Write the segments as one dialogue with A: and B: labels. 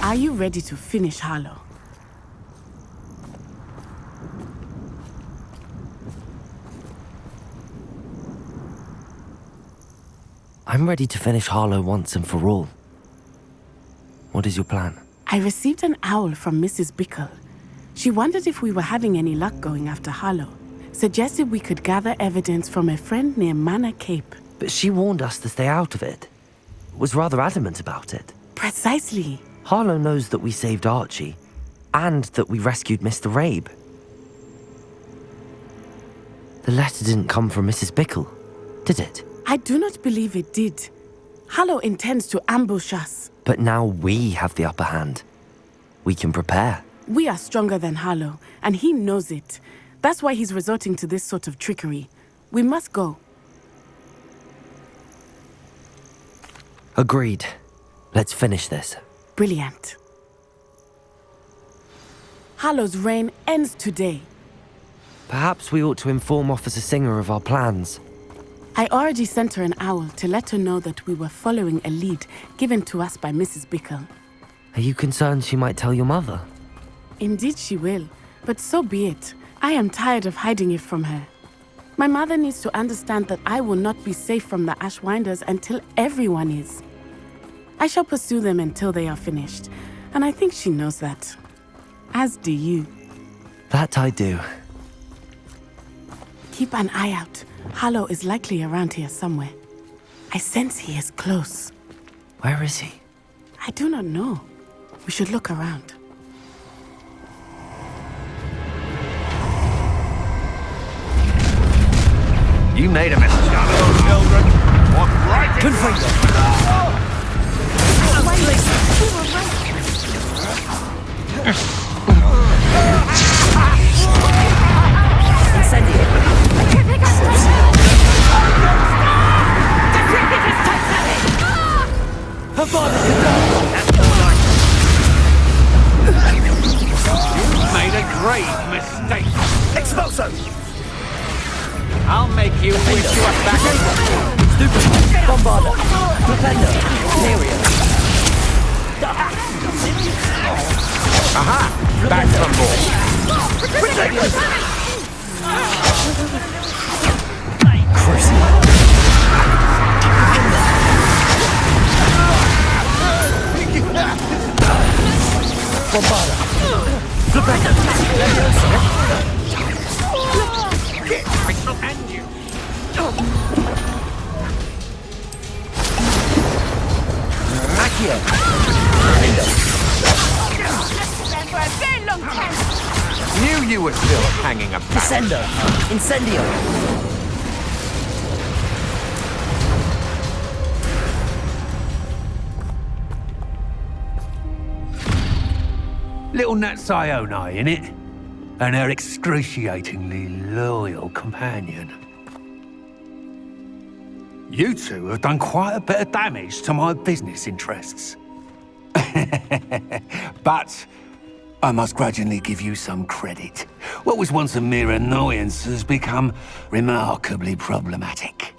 A: Are you ready to finish Harlow?
B: I'm ready to finish Harlow once and for all. What is your plan?
A: I received an owl from Mrs. Bickle. She wondered if we were having any luck going after Harlow. Suggested we could gather evidence from a friend near Manor Cape.
B: But she warned us to stay out of it. Was rather adamant about it.
A: Precisely.
B: Harlow knows that we saved Archie, and that we rescued Mr. Rabe. The letter didn't come from Mrs. Bickle, did it?
A: I do not believe it did. Harlow intends to ambush us.
B: But now we have the upper hand. We can prepare.
A: We are stronger than Harlow, and he knows it. That's why he's resorting to this sort of trickery. We must go.
B: Agreed. Let's finish this.
A: Brilliant. Harlow's reign ends today.
B: Perhaps we ought to inform Officer Singer of our plans.
A: I already sent her an owl to let her know that we were following a lead given to us by Mrs. Bickle.
B: Are you concerned she might tell your mother?
A: Indeed she will, but so be it. I am tired of hiding it from her. My mother needs to understand that I will not be safe from the Ashwinders until everyone is. I shall pursue them until they are finished, and I think she knows that. As do you.
B: That I do.
A: Keep an eye out. Harlow is likely around here somewhere. I sense he is close.
B: Where is he?
A: I do not know. We should look around.
C: You made a mess, Charlotte, children. What right?
B: Good finger.
C: Avada You made a grave mistake.
D: Expulso!
C: I'll make you wish you were back in.
B: Stupid. Bombarder. Propender. Carrier.
C: Aha! Back from board.
B: Crusio. Bombarder. Propender.
C: I shall end you.
B: Accio.
C: Knew you were still hanging about.
B: Descender. Incendio.
D: Little Natsai Onai, innit? And her excruciatingly loyal companion. You two have done quite a bit of damage to my business interests. But I must grudgingly give you some credit. What was once a mere annoyance has become remarkably problematic.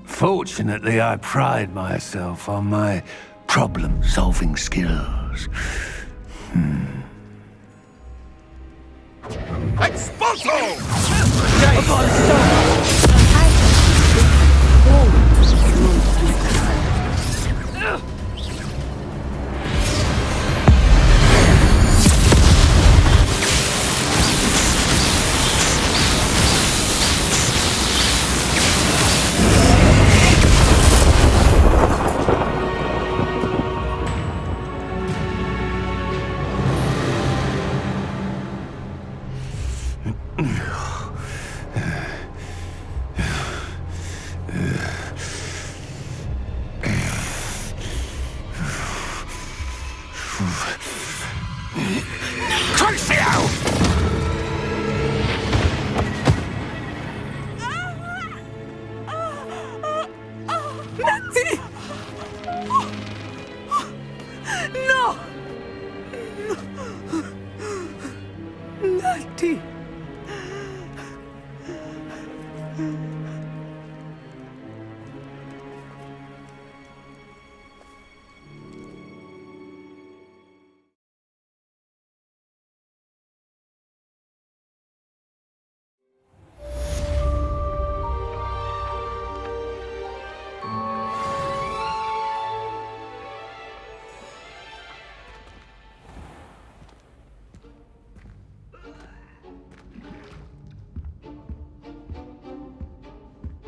D: Fortunately, I pride myself on my problem-solving skills.
C: Expulso!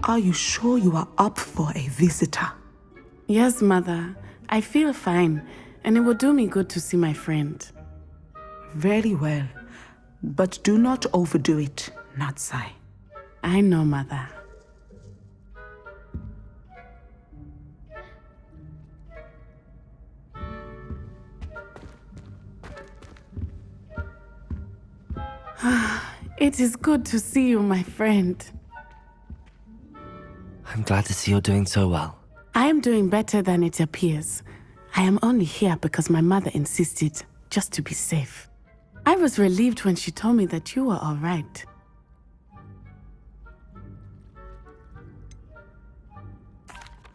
E: Are you sure you are up for a visitor?
A: Yes, Mother. I feel fine, and it will do me good to see my friend.
E: Very well. But do not overdo it, Natsai.
A: I know, Mother. It is good to see you, my friend.
B: I'm glad to see you're doing so well.
A: I am doing better than it appears. I am only here because my mother insisted, just to be safe. I was relieved when she told me that you were all right.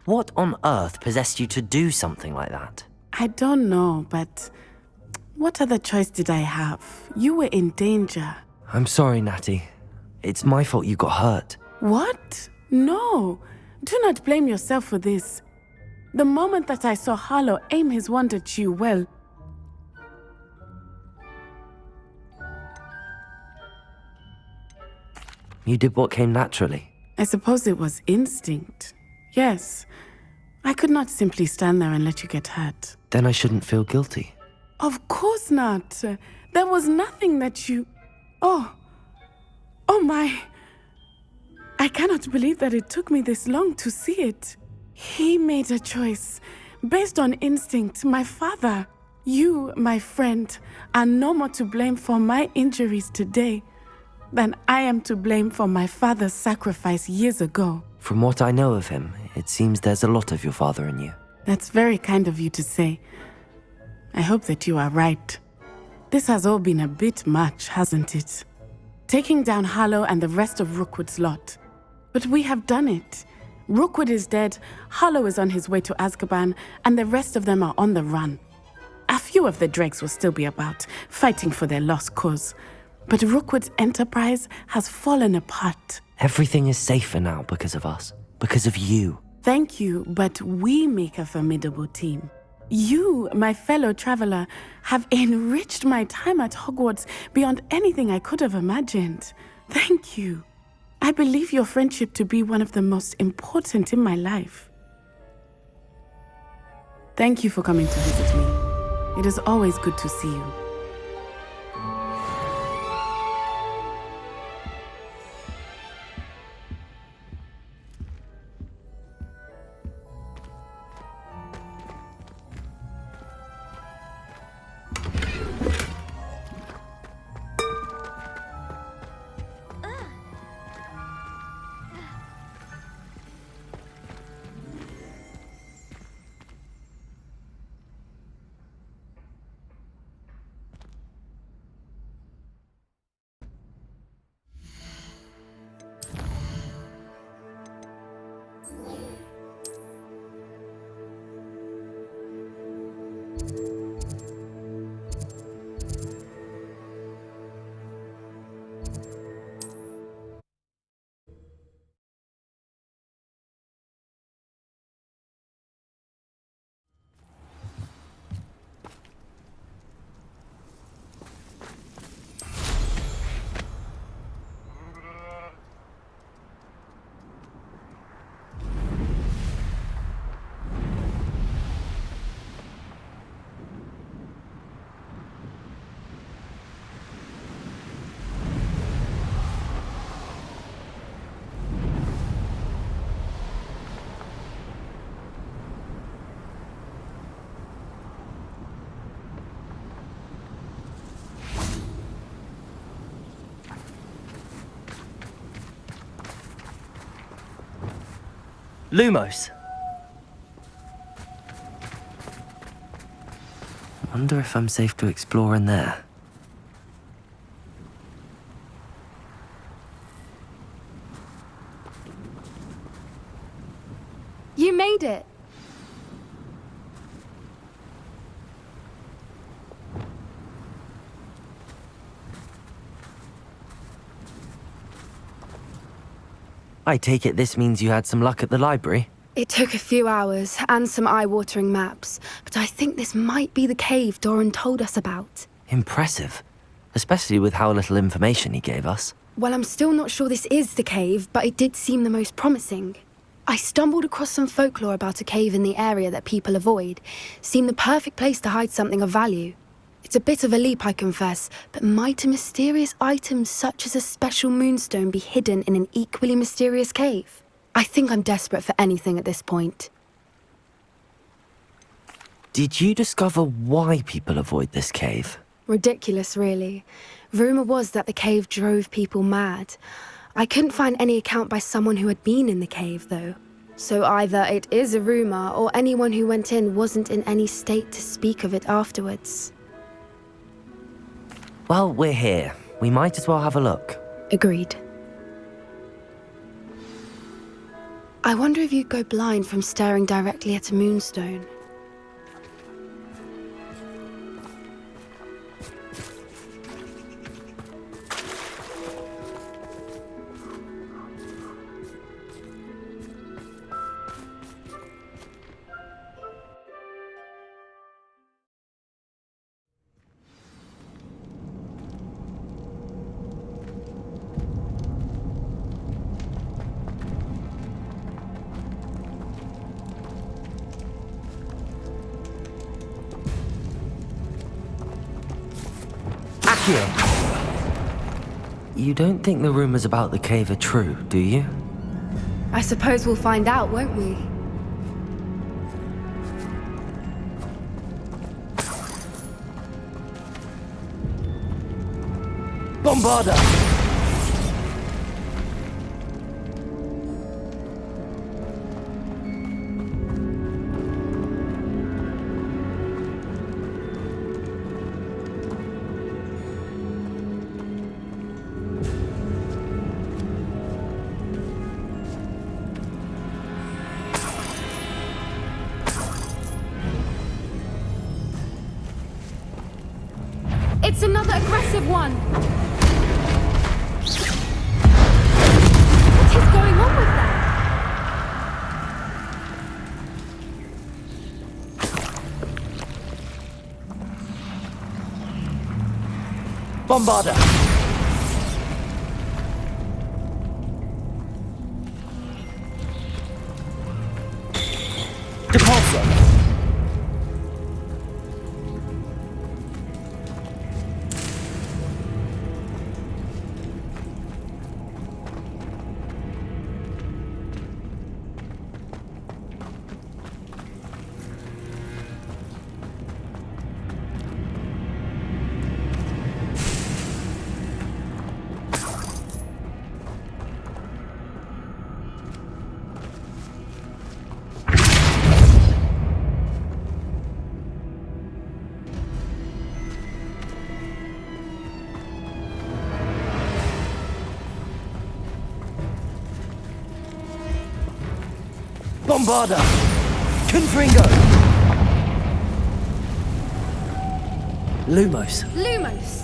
B: What on earth possessed you to do something like that?
A: I don't know, but what other choice did I have? You were in danger.
B: I'm sorry, Natty. It's my fault you got hurt.
A: What? No. Do not blame yourself for this. The moment that I saw Harlow aim his wand at you, well...
B: You did what came naturally.
A: I suppose it was instinct. Yes. I could not simply stand there and let you get hurt.
B: Then I shouldn't feel guilty.
A: Of course not. There was nothing that you... Oh my... I cannot believe that it took me this long to see it. He made a choice. Based on instinct, my father, you, my friend, are no more to blame for my injuries today than I am to blame for my father's sacrifice years ago.
B: From what I know of him, it seems there's a lot of your father in you.
A: That's very kind of you to say. I hope that you are right. This has all been a bit much, hasn't it? Taking down Harlow and the rest of Rookwood's lot. But we have done it. Rookwood is dead, Harlow is on his way to Azkaban, and the rest of them are on the run. A few of the dregs will still be about, fighting for their lost cause. But Rookwood's enterprise has fallen apart.
B: Everything is safer now because of us. Because of you.
A: Thank you, but we make a formidable team. You, my fellow traveler, have enriched my time at Hogwarts beyond anything I could have imagined. Thank you. I believe your friendship to be one of the most important in my life. Thank you for coming to visit me. It is always good to see you.
B: Lumos! Wonder if I'm safe to explore in there.
F: You made it!
B: I take it this means you had some luck at the library?
F: It took a few hours and some eye-watering maps, but I think this might be the cave Dorran told us about.
B: Impressive. Especially with how little information he gave us.
F: Well, I'm still not sure this is the cave, but it did seem the most promising. I stumbled across some folklore about a cave in the area that people avoid. Seemed the perfect place to hide something of value. It's a bit of a leap, I confess, but might a mysterious item such as a special moonstone be hidden in an equally mysterious cave? I think I'm desperate for anything at this point.
B: Did you discover why people avoid this cave?
F: Ridiculous, really. Rumour was that the cave drove people mad. I couldn't find any account by someone who had been in the cave, though. So either it is a rumour, or anyone who went in wasn't in any state to speak of it afterwards.
B: Well, we're here. We might as well have a look.
F: Agreed. I wonder if you'd go blind from staring directly at a moonstone.
B: You don't think the rumors about the cave are true, do you?
F: I suppose we'll find out, won't we?
B: Bombarda!
F: It's another aggressive one! What is going on with them?
B: Bombarda! Depulso! Bombarda! Confringo! Lumos.
F: Lumos!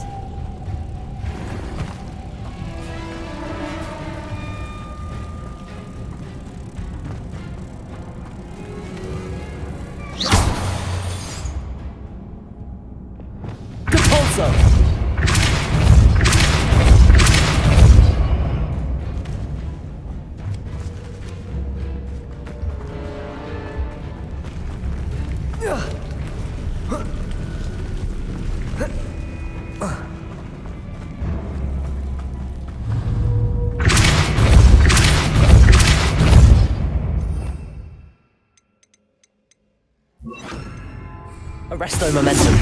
B: Depulso! Arresto momentum.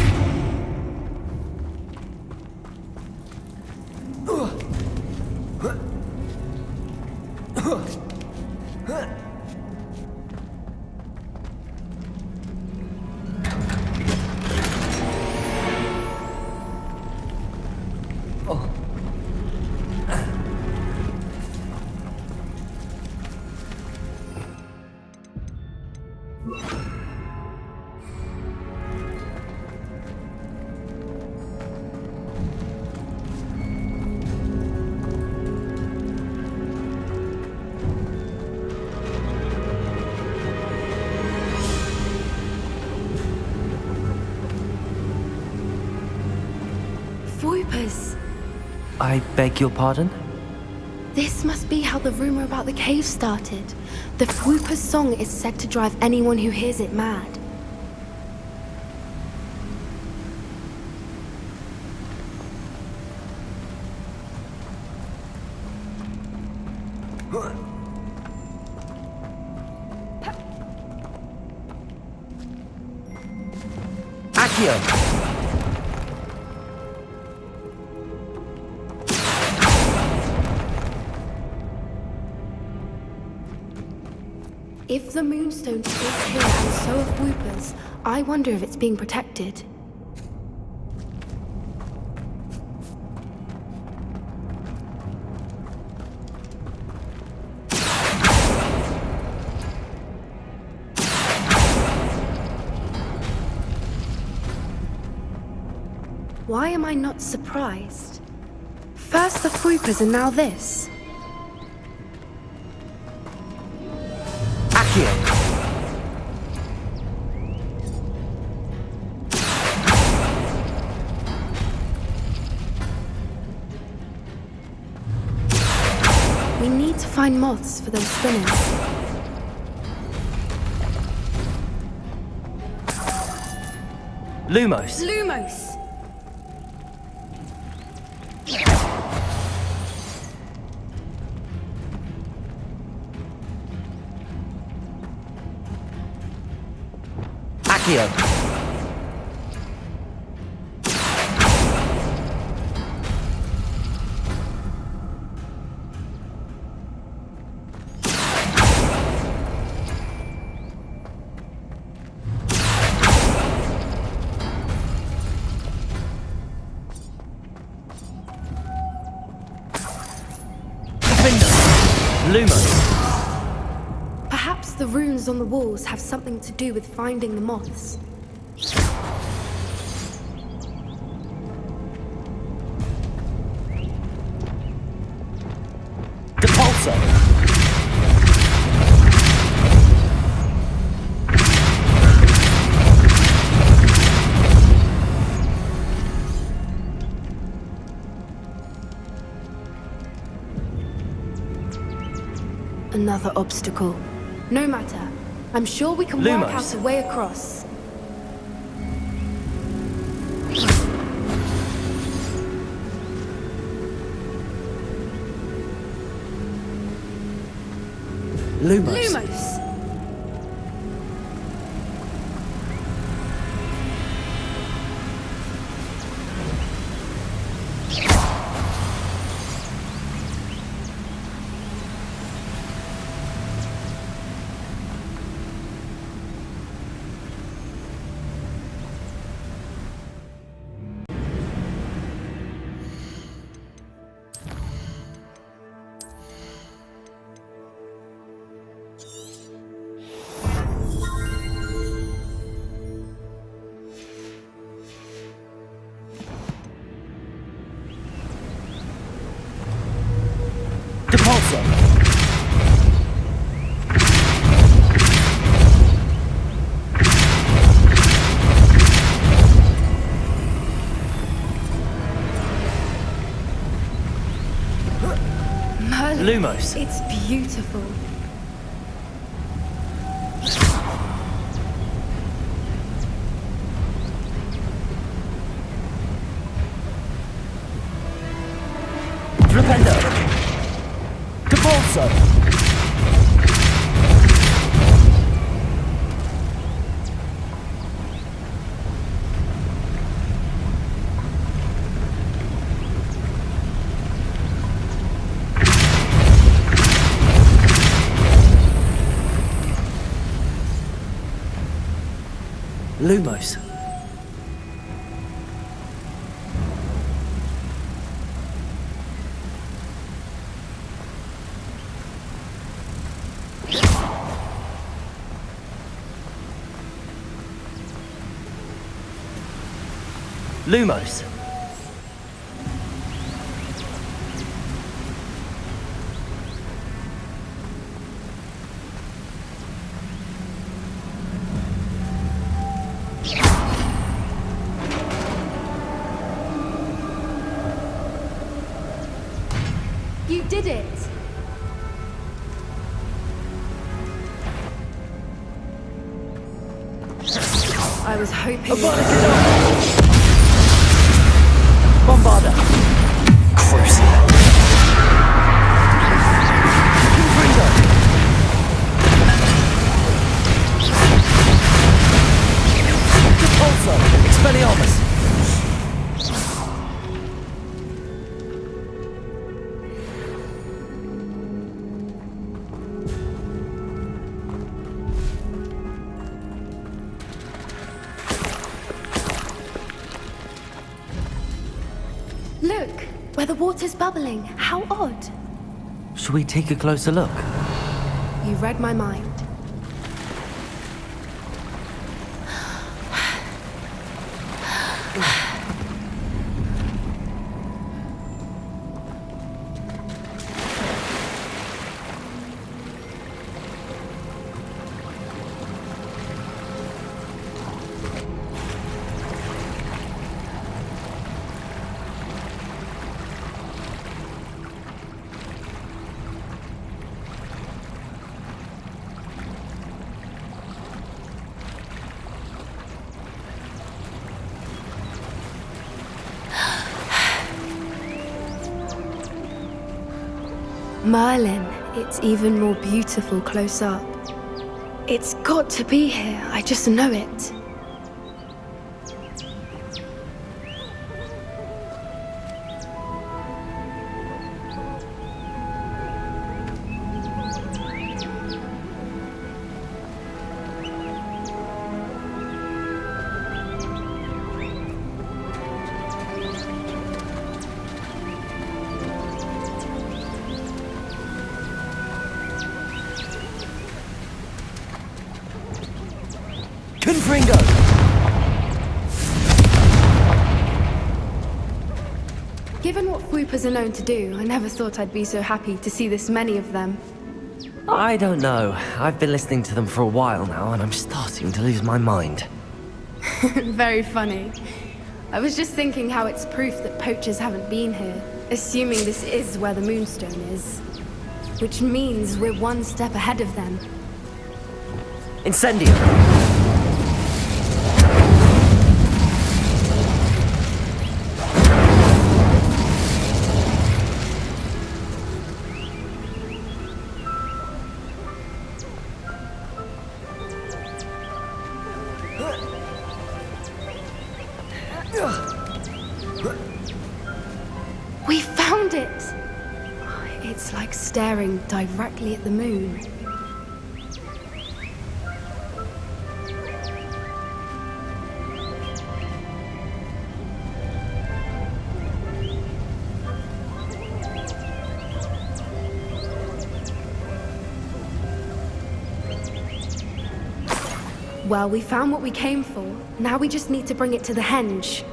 F: Fwoopers!
B: I beg your pardon?
F: This must be how the rumor about the cave started. The Fwoopers song is said to drive anyone who hears it mad.
B: Accio!
F: If the Moonstone is here and so are Fwoopers, I wonder if it's being protected. Why am I not surprised? First the Fwoopers and now this. We need to find moths for those spinners.
B: Lumos!
F: Lumos!
B: Accio!
F: Lumos. Perhaps the runes on the walls have something to do with finding the moths.
B: Depulso.
F: Another obstacle. No matter. I'm sure we can work out a way across.
B: Lumos.
F: Lumos!
B: Lumos.
F: It's beautiful.
B: Flipendo. Depulso. Lumos. Lumos.
F: You did it! I was hoping...
B: Avada Kedavra! Bombarda! Crusio! Confringo! Repulsor! Expelliarmus!
F: Look, where the water's bubbling. How odd.
B: Shall we take a closer look?
F: You read my mind. Merlin, it's even more beautiful close up. It's got to be here, I just know it.
B: Confringo!
F: Given what Fwoopers are known to do, I never thought I'd be so happy to see this many of them.
B: I don't know. I've been listening to them for a while now, and I'm starting to lose my mind.
F: Very funny. I was just thinking how it's proof that poachers haven't been here, assuming this is where the Moonstone is. Which means we're one step ahead of them.
B: Incendio!
F: We found it! It's like staring directly at the moon. Well, we found what we came for. Now we just need to bring it to the henge.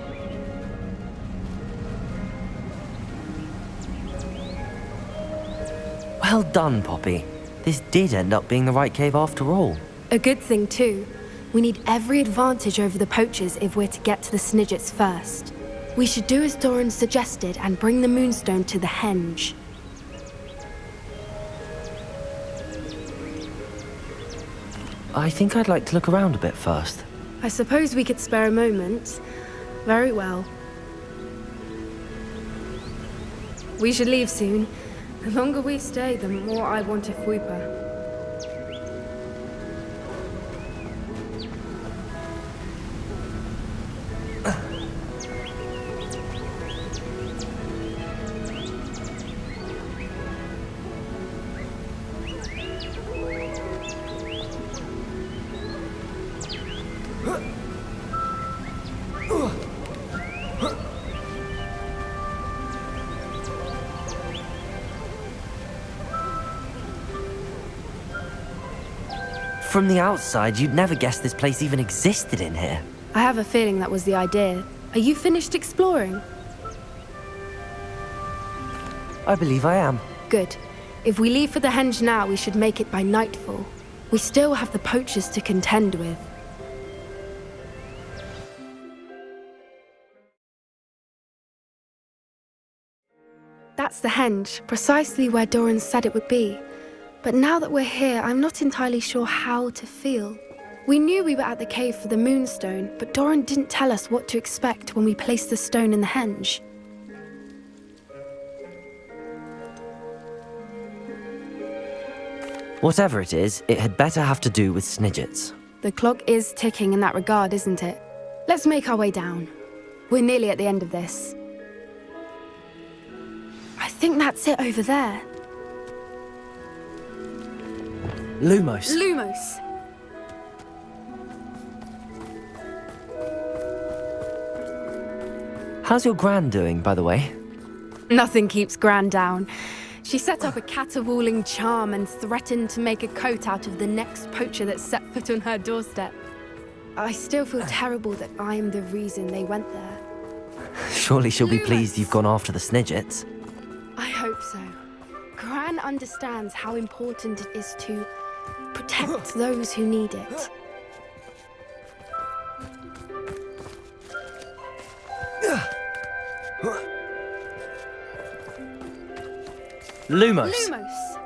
B: Well done, Poppy. This did end up being the right cave after all.
F: A good thing, too. We need every advantage over the poachers if we're to get to the Snigets first. We should do as Dorran suggested and bring the Moonstone to the henge.
B: I think I'd like to look around a bit first.
F: I suppose we could spare a moment. Very well. We should leave soon. The longer we stay, the more I want a Fwooper.
B: From the outside, you'd never guess this place even existed in here.
F: I have a feeling that was the idea. Are you finished exploring?
B: I believe I am.
F: Good. If we leave for the henge now, we should make it by nightfall. We still have the poachers to contend with. That's the henge, precisely where Dorran said it would be. But now that we're here, I'm not entirely sure how to feel. We knew we were at the cave for the Moonstone, but Dorran didn't tell us what to expect when we placed the stone in the henge.
B: Whatever it is, it had better have to do with Snigets.
F: The clock is ticking in that regard, isn't it? Let's make our way down. We're nearly at the end of this. I think that's it over there.
B: Lumos.
F: Lumos!
B: How's your Gran doing, by the way?
F: Nothing keeps Gran down. She set up a caterwauling charm and threatened to make a coat out of the next poacher that set foot on her doorstep. I still feel terrible that I am the reason they went there.
B: Surely she'll be pleased you've gone after the Snigets.
F: I hope so. Gran understands how important it is to protect those who need it.
B: Lumos.
F: Lumos!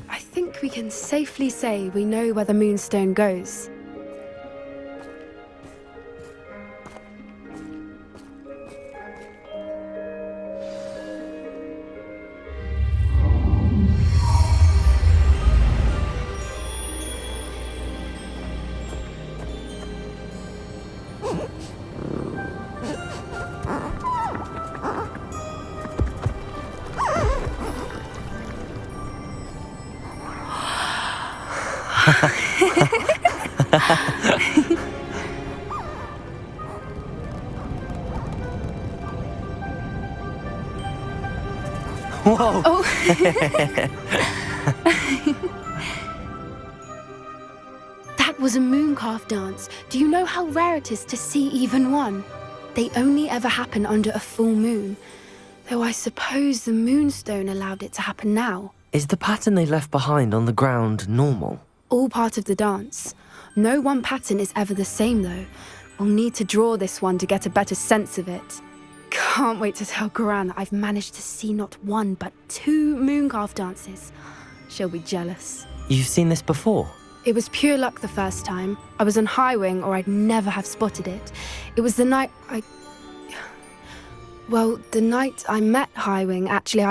F: I think we can safely say we know where the Moonstone goes.
B: Whoa!
F: Oh. That was a Mooncalf dance. Do you know how rare it is to see even one? They only ever happen under a full moon. Though I suppose the Moonstone allowed it to happen now.
B: Is the pattern they left behind on the ground normal?
F: All part of the dance. No one pattern is ever the same though. We'll need to draw this one to get a better sense of it. Can't wait to tell Gran that I've managed to see not one but 2 Mooncalf dances. She'll be jealous.
B: You've seen this before?
F: It was pure luck the first time. I was on Highwing or I'd never have spotted it. It was the night the night I met Highwing, actually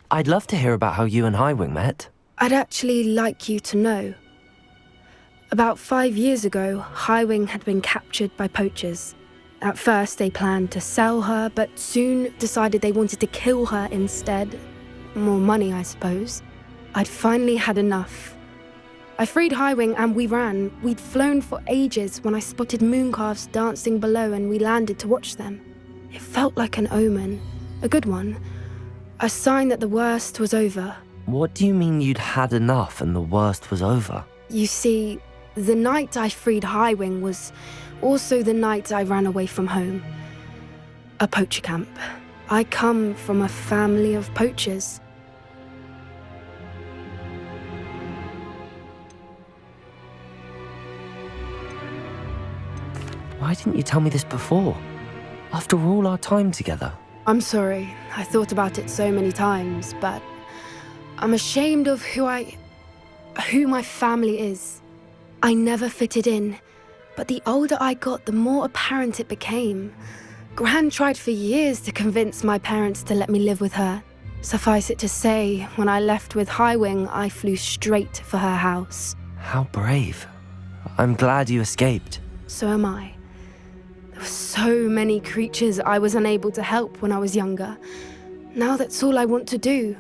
B: I'd love to hear about how you and Highwing met.
F: I'd actually like you to know. About 5 years ago, Highwing had been captured by poachers. At first, they planned to sell her, but soon decided they wanted to kill her instead. More money, I suppose. I'd finally had enough. I freed Highwing and we ran. We'd flown for ages when I spotted Mooncalfs dancing below and we landed to watch them. It felt like an omen. A good one. A sign that the worst was over.
B: What do you mean you'd had enough and the worst was over?
F: You see, the night I freed Highwing was also the night I ran away from home. A poacher camp. I come from a family of poachers.
B: Why didn't you tell me this before? After all our time together.
F: I'm sorry. I thought about it so many times, but I'm ashamed of who my family is. I never fitted in, but the older I got, the more apparent it became. Gran tried for years to convince my parents to let me live with her. Suffice it to say, when I left with Highwing, I flew straight for her house.
B: How brave. I'm glad you escaped.
F: So am I. There were so many creatures I was unable to help when I was younger. Now that's all I want to do.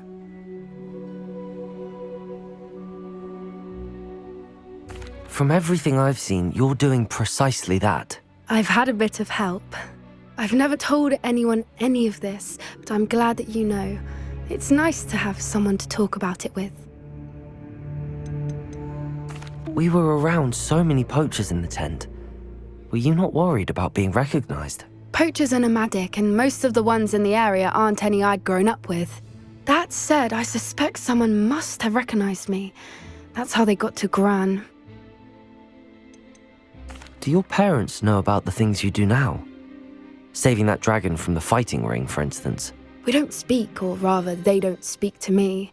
B: From everything I've seen, you're doing precisely that.
F: I've had a bit of help. I've never told anyone any of this, but I'm glad that you know. It's nice to have someone to talk about it with.
B: We were around so many poachers in the tent. Were you not worried about being recognized?
F: Poachers are nomadic, and most of the ones in the area aren't any I'd grown up with. That said, I suspect someone must have recognized me. That's how they got to Gran.
B: Do your parents know about the things you do now? Saving that dragon from the fighting ring, for instance.
F: We don't speak, or rather, they don't speak to me.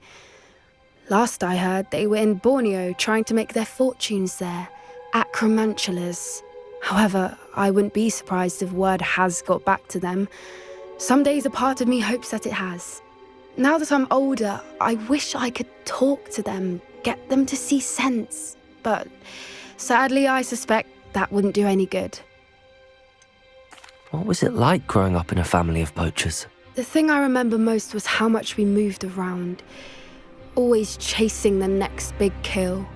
F: Last I heard, they were in Borneo trying to make their fortunes there, acromantulas. However, I wouldn't be surprised if word has got back to them. Some days a part of me hopes that it has. Now that I'm older, I wish I could talk to them, get them to see sense. But sadly, I suspect that wouldn't do any good.
B: What was it like growing up in a family of poachers?
F: The thing I remember most was how much we moved around, always chasing the next big kill.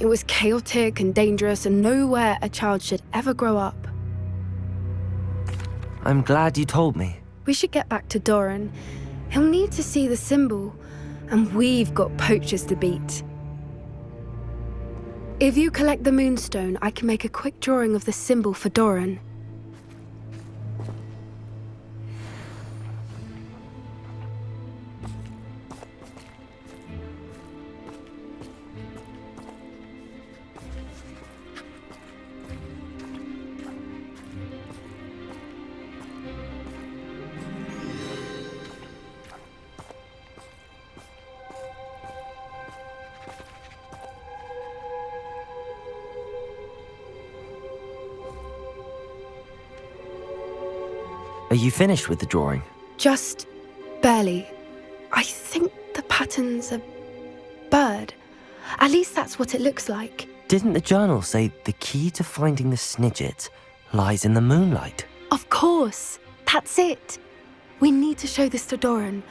F: It was chaotic and dangerous and nowhere a child should ever grow up.
B: I'm glad you told me.
F: We should get back to Dorran. He'll need to see the symbol, and we've got poachers to beat. If you collect the moonstone, I can make a quick drawing of the symbol for Dorran.
B: Are you finished with the drawing?
F: Just barely. I think the pattern's a bird. At least that's what it looks like.
B: Didn't the journal say the key to finding the Snigets lies in the moonlight?
F: Of course. That's it. We need to show this to Dorran.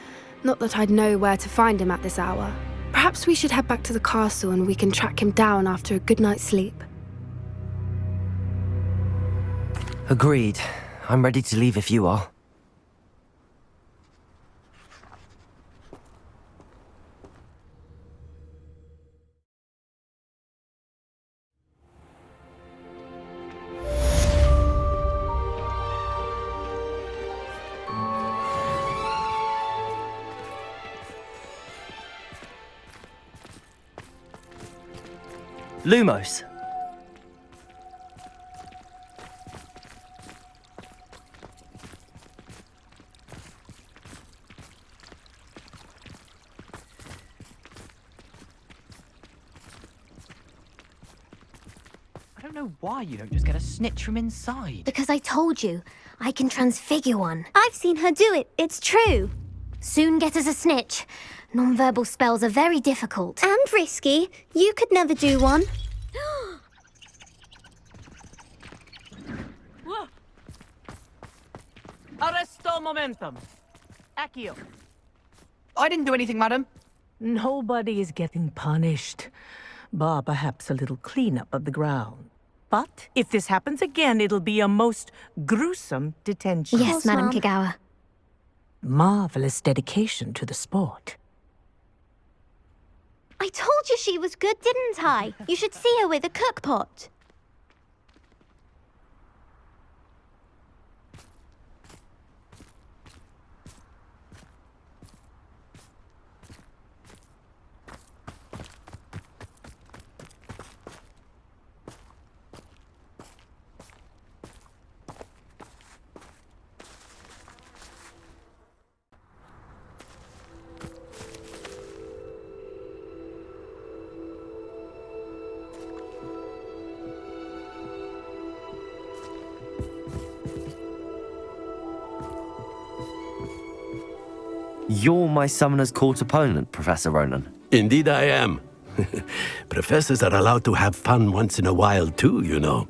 F: Not that I'd know where to find him at this hour. Perhaps we should head back to the castle and we can track him down after a good night's sleep.
B: Agreed. I'm ready to leave if you are. Lumos.
C: I don't know why you don't just get a snitch from inside.
G: Because I told you, I can transfigure one. I've seen her do it, it's true. Soon get us a snitch. Non-verbal spells are very difficult. And risky. You could never do one.
C: Arresto momentum. Accio.
H: I didn't do anything, madam.
I: Nobody is getting punished, bar perhaps a little cleanup of the ground. But if this happens again, it'll be a most gruesome detention.
G: Yes, Madam
I: Ma'am.
G: Kagawa.
I: Marvelous dedication to the sport.
G: I told you she was good, didn't I? You should see her with a cookpot.
B: You're my Summoner's Court opponent, Professor Ronan.
J: Indeed I am. Professors are allowed to have fun once in a while too, you know.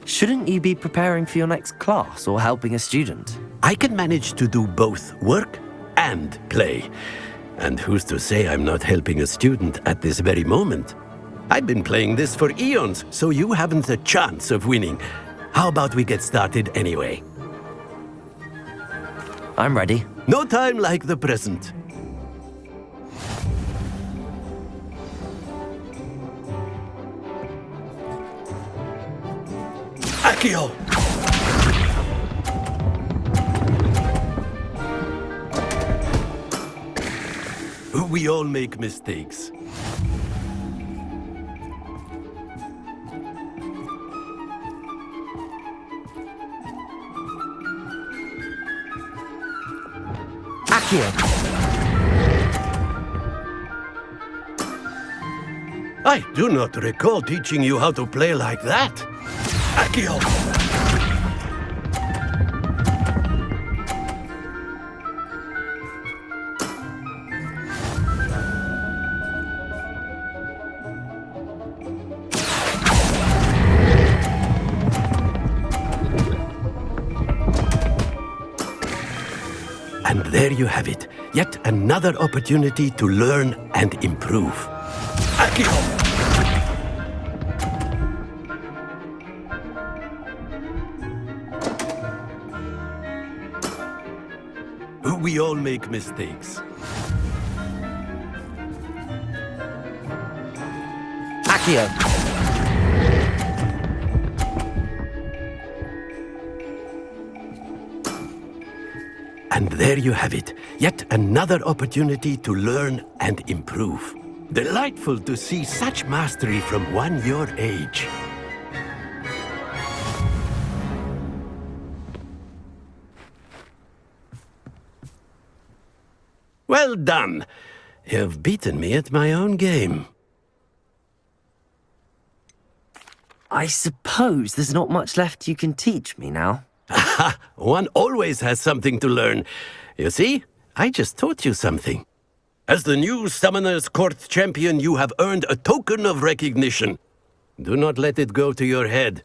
B: Shouldn't you be preparing for your next class or helping a student?
J: I can manage to do both work and play. And who's to say I'm not helping a student at this very moment? I've been playing this for eons, so you haven't a chance of winning. How about we get started anyway?
B: I'm ready.
J: No time like the present. Accio! We all make mistakes. I do not recall teaching you how to play like that. Accio! And there you have it. Yet another opportunity to learn and improve. Accio! We all make mistakes.
B: Accio!
J: And there you have it. Yet another opportunity to learn and improve. Delightful to see such mastery from one your age. Well done. You've beaten me at my own game.
B: I suppose there's not much left you can teach me now.
J: Aha! One always has something to learn. You see, I just taught you something. As the new Summoner's Court champion, you have earned a token of recognition. Do not let it go to your head.